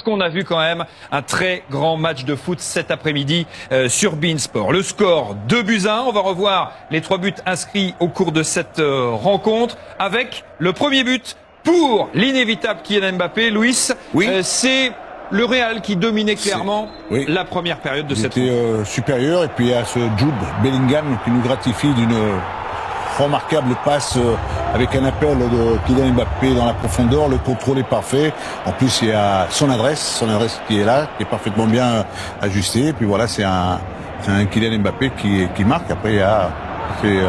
parce qu'on a vu quand même un très grand match de foot cet après-midi sur beIN Sport. Le score 2-1. On va revoir les 3 buts inscrits au cours de cette rencontre avec le premier but pour l'inévitable Kylian Mbappé. Louis, oui. C'est le Real qui dominait clairement la première période de cette rencontre. Il était supérieur, et puis il y a ce Jude Bellingham qui nous gratifie d'une remarquable passe avec un appel de Kylian Mbappé dans la profondeur. Le contrôle est parfait. En plus, il y a son adresse qui est là, qui est parfaitement bien ajustée. Et puis voilà, c'est un Kylian Mbappé qui marque. Après, il y a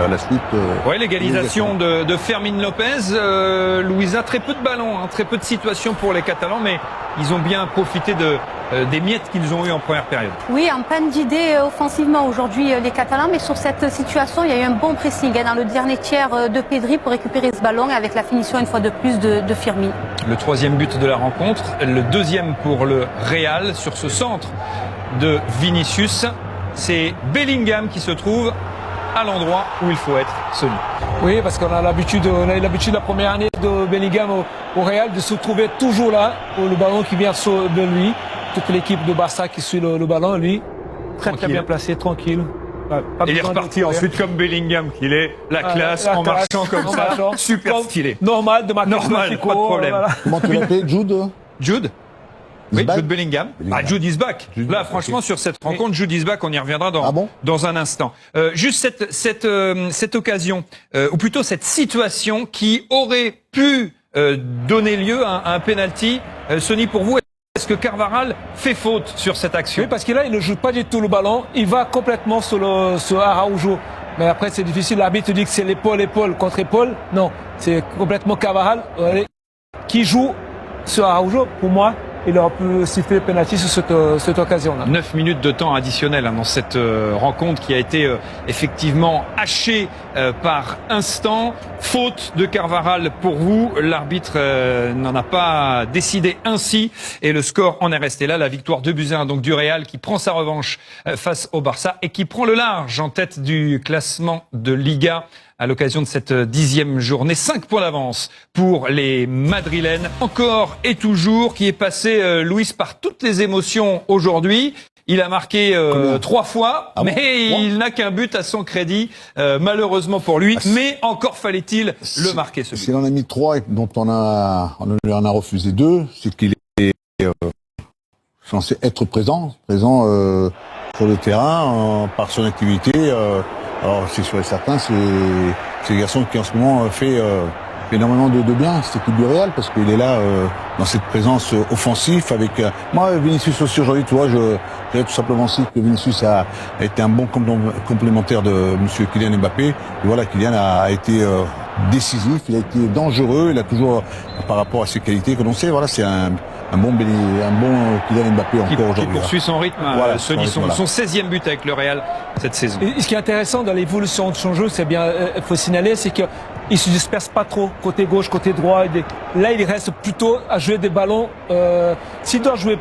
la suite. Oui, l'égalisation de Fermín Lopez. Louisa, très peu de ballons, très peu de situations pour les Catalans, mais ils ont bien profité des miettes qu'ils ont eues en première période. Oui, en panne d'idées offensivement aujourd'hui les Catalans, mais sur cette situation, il y a eu un bon pressing dans le dernier tiers de Pedri pour récupérer ce ballon avec la finition une fois de plus de Firmino. Le 3e but de la rencontre, le 2e pour le Real sur ce centre de Vinicius. C'est Bellingham qui se trouve à l'endroit où il faut être solide. Oui, parce qu'on a l'habitude la première année de Bellingham au Real de se trouver toujours là, pour le ballon qui vient de lui. Toute l'équipe de Barça qui suit le ballon, lui, très bien placé, tranquille. Et il est reparti ensuite comme Bellingham qu'il est, la classe, en marchant comme ça, super stylé. Normal, de marquer normal, pas de problème. Voilà. Comment tu l'appelles, Jude? Jude? Oui, Jude Bellingham. Jude is back. Là, franchement, sur cette rencontre, Jude is back, on y reviendra dans un instant. Juste cette occasion, ou plutôt cette situation qui aurait pu donner lieu à un penalty. Sonny, pour vous, est-ce que Carvajal fait faute sur cette action? Oui, parce que là, il ne joue pas du tout le ballon. Il va complètement sur Araujo. Mais après, c'est difficile. L'arbitre dit que c'est l'épaule contre épaule. Non, c'est complètement Carvajal qui joue sur Araujo. Pour moi, il aurait pu siffler le penalty sur cette occasion-là. 9 minutes de temps additionnel dans cette rencontre qui a été effectivement hachée par instant. Faute de Carvajal pour vous. L'arbitre n'en a pas décidé ainsi et le score en est resté là. La victoire 2-1 donc du Real qui prend sa revanche face au Barça et qui prend le large en tête du classement de Liga à l'occasion de cette 10e journée. 5 points d'avance pour les Madrilènes. Encore et toujours, qui est passé, Louis, par toutes les émotions aujourd'hui. Il a marqué 3 fois, mais il n'a qu'un but à son crédit, malheureusement pour lui. Mais encore fallait-il le marquer, ce but. S'il en a mis 3 et dont on lui en a refusé 2, c'est qu'il est censé être présent sur le terrain par son activité. Alors c'est sûr et certain, c'est le garçon qui en ce moment fait énormément de bien à cette équipe du Real, parce qu'il est là dans cette présence offensive avec moi. Vinicius aussi aujourd'hui, tu vois, je dirais tout simplement aussi que Vinicius a été un bon complémentaire de monsieur Kylian Mbappé. Et voilà, Kylian a été décisif, il a été dangereux, il a toujours, par rapport à ses qualités que l'on sait, voilà, c'est un bon Kylian Mbappé encore aujourd'hui. Qui poursuit son rythme, voilà, son 16e but avec le Real cette saison. Et ce qui est intéressant dans l'évolution de son jeu, c'est bien, il faut signaler, c'est qu'il se disperse pas trop, côté gauche, côté droit. Là, il reste plutôt à jouer des ballons. S'il doit jouer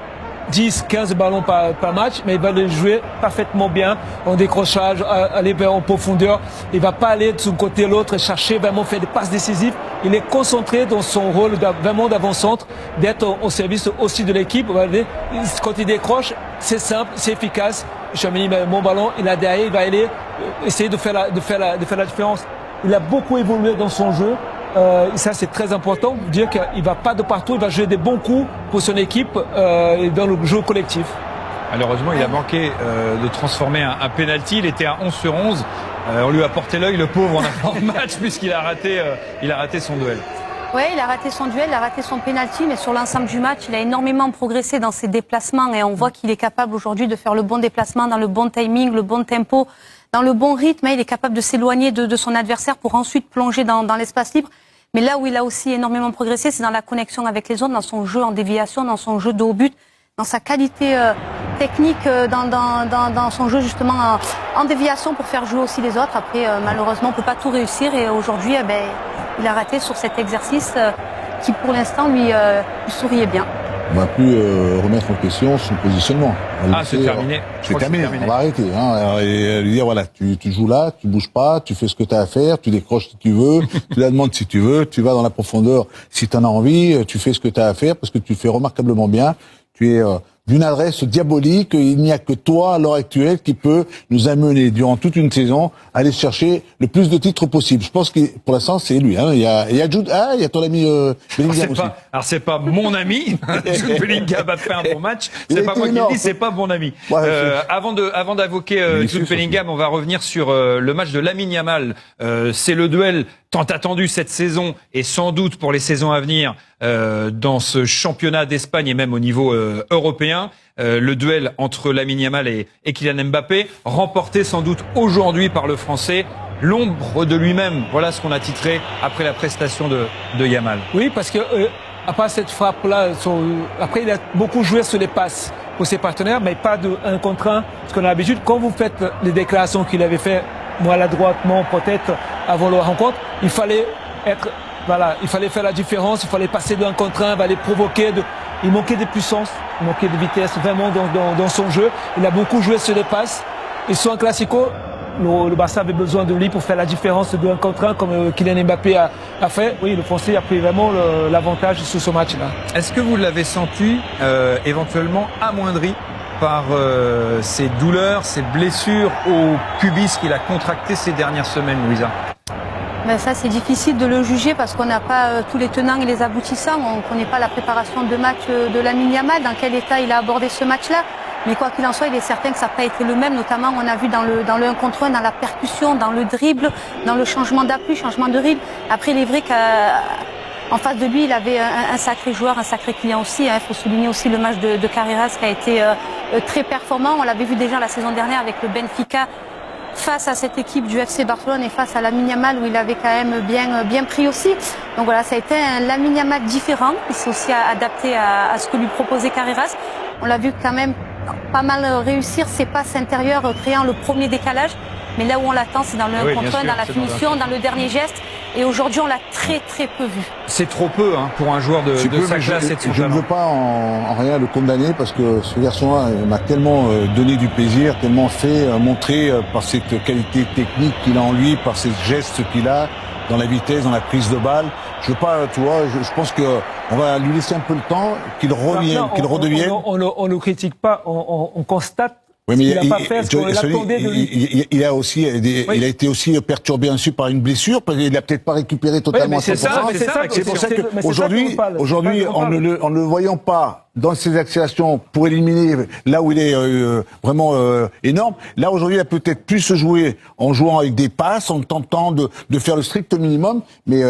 10, 15 ballons par match, mais il va les jouer parfaitement bien, en décrochage, aller vers en profondeur. Il va pas aller de son côté l'autre et chercher vraiment faire des passes décisives. Il est concentré dans son rôle vraiment d'avant-centre, d'être au service aussi de l'équipe. Quand il décroche, c'est simple, c'est efficace. Tchouaméni met mon ballon, il a derrière, il va aller essayer de faire la différence. Il a beaucoup évolué dans son jeu. Ça, c'est très important, dire qu'il va pas de partout, il va jouer des bons coups pour son équipe dans le jeu collectif. Malheureusement, il a manqué de transformer un penalty. Il était à 11 sur 11. On lui a porté l'œil, le pauvre, en avant de match, puisqu'il a raté son duel. Oui, il a raté son duel, il a raté son penalty, mais sur l'ensemble du match, il a énormément progressé dans ses déplacements et on voit qu'il est capable aujourd'hui de faire le bon déplacement dans le bon timing, le bon tempo, dans le bon rythme. Il est capable de s'éloigner de son adversaire pour ensuite plonger dans l'espace libre. Mais là où il a aussi énormément progressé, c'est dans la connexion avec les autres, dans son jeu en déviation, dans son jeu de haut but, dans sa qualité technique, dans son jeu justement en déviation pour faire jouer aussi les autres. Après, malheureusement, on ne peut pas tout réussir et aujourd'hui, il a raté sur cet exercice qui, pour l'instant, lui souriait bien. On va plus remettre en question son positionnement. C'est terminé. C'est terminé. On va arrêter. Et lui dire voilà, tu joues là, tu bouges pas, tu fais ce que tu as à faire, tu décroches si tu veux, tu la demandes si tu veux, tu vas dans la profondeur si tu en as envie, tu fais ce que tu as à faire parce que tu fais remarquablement bien. Tu es d'une adresse diabolique. Il n'y a que toi, à l'heure actuelle, qui peut nous amener, durant toute une saison, à aller chercher le plus de titres possible. Je pense que, pour l'instant, c'est lui. Hein. Il y a Jude, il y a ton ami Bellingham aussi. Alors, c'est pas mon ami. Jude Bellingham a fait un bon match. C'est pas moi qui le dis, c'est pas mon ami. Ouais, avant d'évoquer Jude Bellingham, on va revenir sur le match de Lamine Yamal. C'est le duel tant attendu cette saison et sans doute pour les saisons à venir dans ce championnat d'Espagne et même au niveau européen. Le duel entre Lamine Yamal et Kylian Mbappé, remporté sans doute aujourd'hui par le Français. L'ombre de lui-même, voilà ce qu'on a titré après la prestation de Yamal. Oui, parce que à part cette frappe-là, après il a beaucoup joué sur les passes pour ses partenaires, mais pas de 1 contre 1. Parce qu'on a l'habitude, quand vous faites les déclarations qu'il avait fait maladroitement peut-être avant la rencontre, il fallait faire la différence, il fallait passer de 1 contre 1, il fallait provoquer. Il manquait de puissance, il manquait de vitesse vraiment dans son jeu. Il a beaucoup joué sur les passes. Et sur un classico, le Barça avait besoin de lui pour faire la différence de 1 contre 1 comme Kylian Mbappé a fait. Oui, le Français a pris vraiment l'avantage sur ce match-là. Est-ce que vous l'avez senti éventuellement amoindri par ces douleurs, ces blessures au pubis qu'il a contracté ces dernières semaines, Louisa? Ben ça, c'est difficile de le juger parce qu'on n'a pas tous les tenants et les aboutissants. On ne connaît pas la préparation de match de Lamine Yamal, dans quel état il a abordé ce match-là. Mais quoi qu'il en soit, il est certain que ça n'a pas été le même. Notamment, on a vu dans le 1 contre 1, dans la percussion, dans le dribble, dans le changement d'appui, changement de rythme. Après, il est vrai qu'en face de lui, il avait un sacré joueur, un sacré client aussi. Il faut souligner aussi le match de Carreras qui a été très performant. On l'avait vu déjà la saison dernière avec le Benfica, face à cette équipe du FC Barcelone et face à Lamine Yamal où il avait quand même bien pris aussi. Donc voilà, ça a été un Lamine Yamal différent. Il s'est aussi adapté à ce que lui proposait Carreras. On l'a vu quand même pas mal réussir ses passes intérieures, créant le premier décalage. Mais là où on l'attend, c'est dans le 1 contre 1, dans la finition, dans le dernier geste. Et aujourd'hui, on l'a très peu vu. C'est trop peu pour un joueur de sa classe et de son talent. Je ne veux pas en rien le condamner parce que ce garçon-là m'a tellement donné du plaisir, tellement fait montrer par cette qualité technique qu'il a en lui, par ces gestes qu'il a dans la vitesse, dans la prise de balle. Je veux pas, tu vois, je pense que on va lui laisser un peu le temps, qu'il revienne, qu'il redevienne. On ne critique pas, on constate. Oui, mais il n'a pas fait ce qu'on attendait de lui. Il a été aussi perturbé ensuite par une blessure, parce qu'il n'a peut-être pas récupéré totalement. Oui, c'est pour ça qu'aujourd'hui, en ne le voyant pas dans ses accélérations pour éliminer là où il est vraiment énorme, là aujourd'hui il a peut-être pu se jouer en jouant avec des passes, en tentant de faire le strict minimum, mais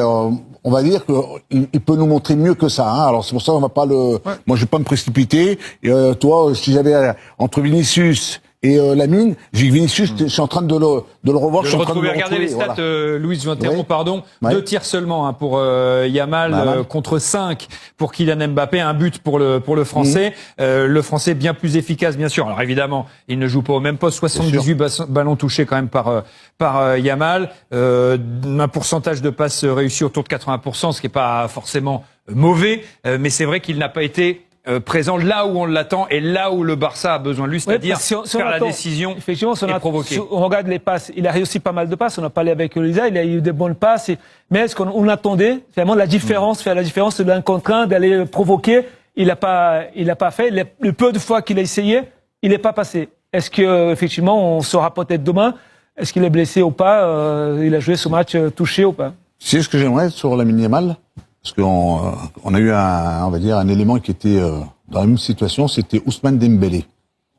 on va dire qu'il peut nous montrer mieux que ça. Hein. Alors c'est pour ça qu'on va pas moi je vais pas me précipiter. Et, toi, si j'avais entre Vinicius et Lamine, j'ai Vinicius, je suis en train de le revoir. Je suis en train de le retrouver. Regardez les stats, voilà. Louis, je m'interromps, oui. pardon. Ouais. 2 tirs seulement pour Yamal contre 5 pour Kylian Mbappé, un but pour le Français. Le Français bien plus efficace, bien sûr. Alors évidemment, il ne joue pas au même poste. 78 ballons touchés quand même par Yamal. Un pourcentage de passes réussies autour de 80%, ce qui est pas forcément mauvais. Mais c'est vrai qu'il n'a pas été présent là où on l'attend et là où le Barça a besoin de lui, c'est-à-dire faire la décision et provoquer. On regarde les passes, il a réussi pas mal de passes, on a parlé avec Lisa, il a eu de bonnes passes, mais est-ce qu'on attendait vraiment la différence, faire la différence de l'un contre un, d'aller provoquer, il n'a pas fait, le peu de fois qu'il a essayé, il n'est pas passé. Est-ce que effectivement on saura peut-être demain, est-ce qu'il est blessé ou pas, il a joué ce match touché ou pas? C'est ce que j'aimerais sur Lamine Yamal. Parce qu'on a eu on va dire, un élément qui était dans la même situation, c'était Ousmane Dembélé.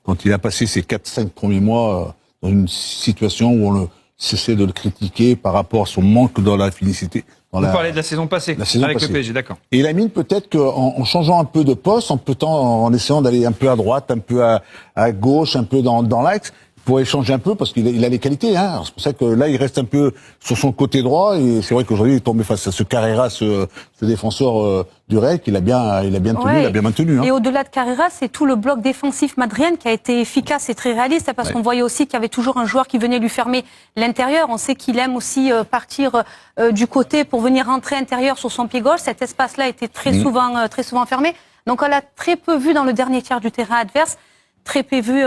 Quand il a passé ses 4-5 premiers mois dans une situation où on ne cessait de le critiquer par rapport à son manque dans la finicité. Vous parlez de la saison passée, avec le PSG, d'accord. Et Lamine, peut-être qu'en changeant un peu de poste, en essayant d'aller un peu à droite, un peu à gauche, un peu dans l'axe, pour échanger un peu parce qu'il a les qualités. Hein. C'est pour ça que là, il reste un peu sur son côté droit et c'est vrai qu'aujourd'hui, il est tombé face à ce Carreras, ce défenseur du Real qu'il a bien tenu, il a bien maintenu. Hein. Et au-delà de Carreras, c'est tout le bloc défensif madrilène qui a été efficace et très réaliste parce qu'on voyait aussi qu'il y avait toujours un joueur qui venait lui fermer l'intérieur. On sait qu'il aime aussi partir du côté pour venir rentrer intérieur sur son pied gauche. Cet espace-là était très souvent fermé. Donc on l'a très peu vu dans le dernier tiers du terrain adverse. Très peu vu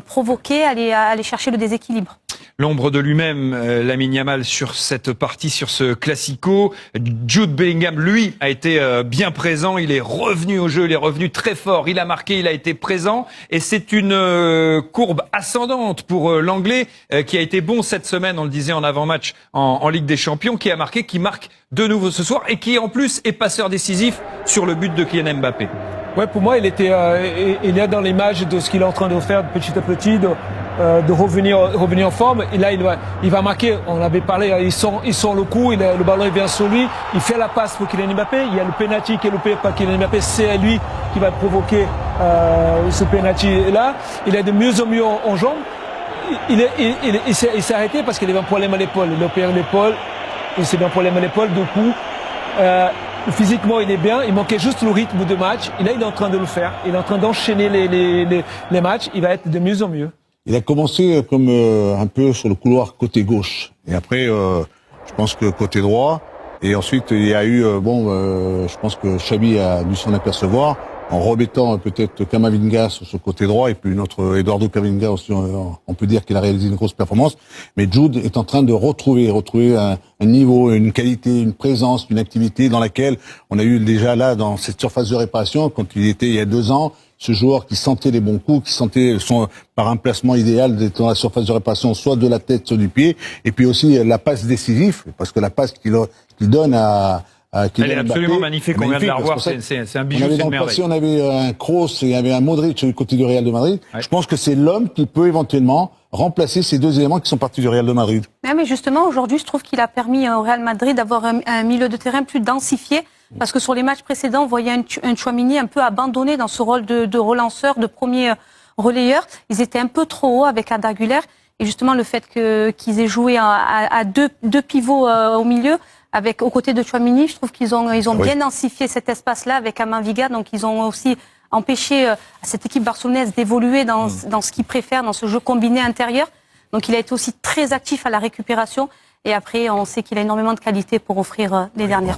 provoquer, aller chercher le déséquilibre. l'ombre de lui-même, Lamine Yamal, sur cette partie, sur ce Classico. Jude Bellingham, lui, a été bien présent. Il est revenu au jeu, il est revenu très fort. Il a marqué, il a été présent. Et c'est une courbe ascendante pour l'Anglais, qui a été bon cette semaine, on le disait en avant-match en Ligue des Champions, qui a marqué, qui marque de nouveau ce soir et qui, en plus, est passeur décisif sur le but de Kylian Mbappé. Ouais, pour moi, il est dans l'image de ce qu'il est en train de faire petit à petit, de revenir en forme. Et là, il va marquer. On avait parlé, il sort le coup, le ballon il vient sur lui, il fait la passe pour Kylian Mbappé. Il y a le penalty qui est loupé par Kylian Mbappé. C'est lui qui va provoquer ce penalty là. Il est de mieux en mieux en jambes. Il s'est arrêté parce qu'il avait un problème à l'épaule. Il a opéré l'épaule. Il s'est mis un problème à l'épaule. Du coup, physiquement, il est bien. Il manquait juste le rythme de match. Et là, il est en train de le faire. Il est en train d'enchaîner les matchs. Il va être de mieux en mieux. Il a commencé comme un peu sur le couloir côté gauche. Et après, je pense que côté droit. Et ensuite, il y a eu, je pense que Xavi a dû s'en apercevoir en remettant peut-être Camavinga sur ce côté droit et puis notre Eduardo Camavinga aussi, on peut dire qu'il a réalisé une grosse performance. Mais Jude est en train de retrouver un niveau, une qualité, une présence, une activité dans laquelle on a eu déjà là dans cette surface de réparation quand il était il y a 2 ans. Ce joueur qui sentait les bons coups, qui sentait par un placement idéal d'être dans la surface de réparation, soit de la tête, soit du pied, et puis aussi la passe décisive, parce que la passe qu'il donne à elle est absolument magnifique, on vient de la revoir, c'est un bijou, c'est une merveille. On avait un Kroos et il y avait un Modric du côté du Real de Madrid. Ouais. Je pense que c'est l'homme qui peut éventuellement remplacer ces 2 éléments qui sont partis du Real de Madrid. Mais justement, aujourd'hui, je trouve qu'il a permis au Real Madrid d'avoir un milieu de terrain plus densifié. Parce que sur les matchs précédents, on voyait un Tchouaméni un peu abandonné dans ce rôle de relanceur, de premier relayeur. Ils étaient un peu trop hauts avec Arda Güler. Et justement, le fait qu'ils aient joué à deux pivots au milieu, aux côtés de Tchouaméni, je trouve qu'ils ont bien densifié cet espace-là avec Camavinga. Donc, ils ont aussi empêché à cette équipe barcelonaise d'évoluer dans ce qu'ils préfèrent, dans ce jeu combiné intérieur. Donc, il a été aussi très actif à la récupération. Et après, on sait qu'il a énormément de qualité pour offrir les dernières